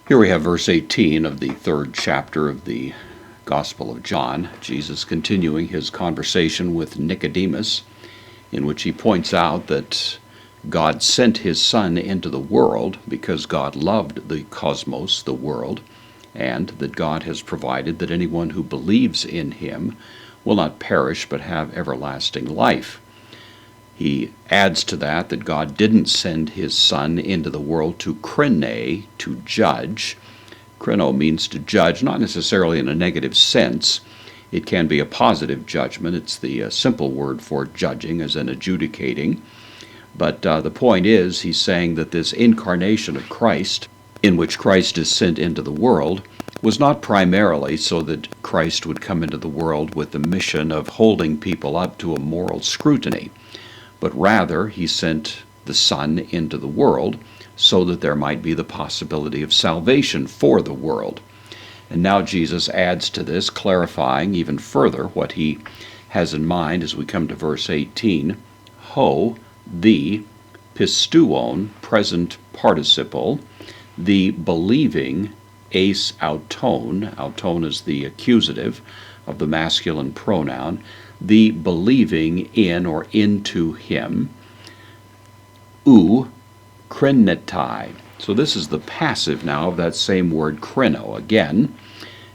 Here we have verse 18 of the third chapter of the Gospel of John, Jesus continuing his conversation with Nicodemus, in which he points out that God sent his Son into the world because God loved the cosmos, the world, and that God has provided that anyone who believes in him will not perish but have everlasting life. He adds to that God didn't send his Son into the world to krene, to judge. Kreno means to judge, not necessarily in a negative sense. It can be a positive judgment. It's the simple word for judging, as in adjudicating. But the point is, he's saying that this incarnation of Christ, in which Christ is sent into the world, was not primarily so that Christ would come into the world with the mission of holding people up to a moral scrutiny, but rather he sent the Son into the world so that there might be the possibility of salvation for the world. And now Jesus adds to this, clarifying even further what he has in mind as we come to verse 18. Ho, the pistuon, present participle, the believing, eis auton, auton is the accusative of the masculine pronoun, the believing in or into him, krenetai. So this is the passive now of that same word kreno. Again,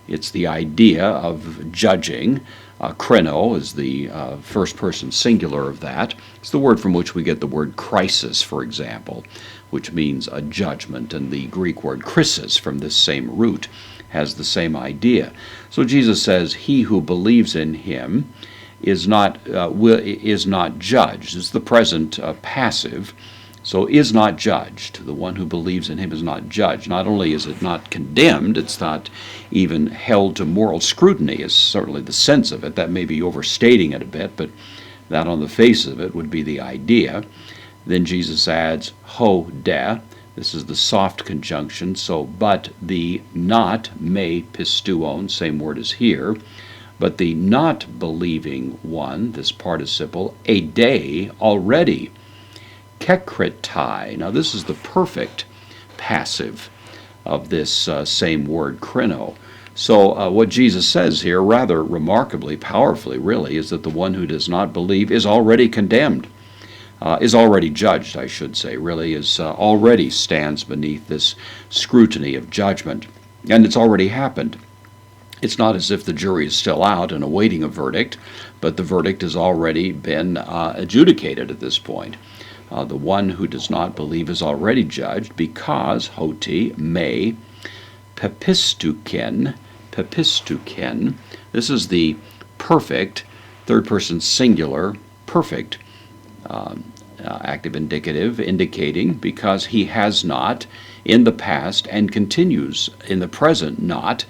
it's the idea of judging. Kreno is the first person singular of that. It's the word from which we get the word crisis, for example, which means a judgment, and the Greek word krisis from this same root has the same idea. So Jesus says, he who believes in him is not judged. It's the present passive. So is not judged. The one who believes in him is not judged. Not only is it not condemned, it's not even held to moral scrutiny, is certainly the sense of it. That may be overstating it a bit, but that on the face of it would be the idea. Then Jesus adds, ho de. This is the soft conjunction. So, but the not me pistuon, same word as here, but the not believing one, this participle, a day already. Kekritai. Now this is the perfect passive of this same word, kreno. So what Jesus says here, rather remarkably, powerfully really, is that the one who does not believe is already condemned, is already judged, I should say, really, is already stands beneath this scrutiny of judgment. And it's already happened. It's not as if the jury is still out and awaiting a verdict, but the verdict has already been adjudicated at this point. The one who does not believe is already judged because, hoti, me, pepistuken, this is the perfect, third person singular, perfect active indicative, indicating because he has not in the past and continues in the present not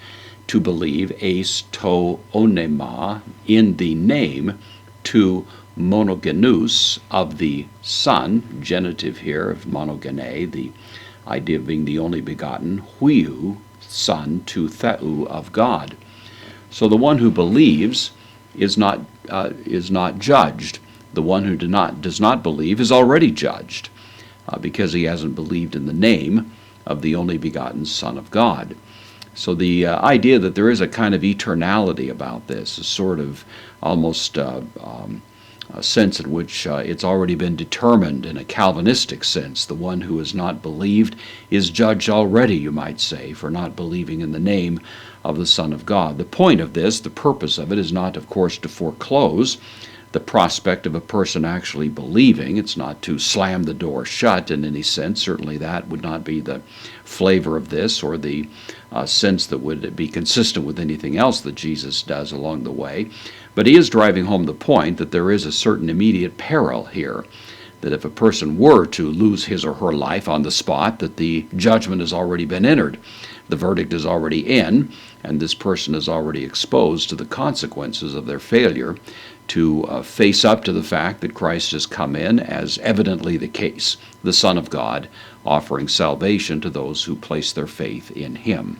to believe eis to onema, in the name, to monogenous, of the Son, genitive here of monogene, the idea of being the only begotten, huiu, Son, to theou, of God. So the one who believes is not judged. The one who does not believe is already judged because he hasn't believed in the name of the only begotten Son of God. So the idea that there is a kind of eternality about this, a sort of almost a sense in which it's already been determined in a Calvinistic sense. The one who has not believed is judged already, you might say, for not believing in the name of the Son of God. The point of this, the purpose of it, is not, of course, to foreclose the prospect of a person actually believing. It's not to slam the door shut in any sense. Certainly that would not be the flavor of this, or the sense that would be consistent with anything else that Jesus does along the way. But he is driving home the point that there is a certain immediate peril here, that if a person were to lose his or her life on the spot, that the judgment has already been entered. The verdict is already in, and this person is already exposed to the consequences of their failure to face up to the fact that Christ has come in, as evidently the case, the Son of God, offering salvation to those who place their faith in him.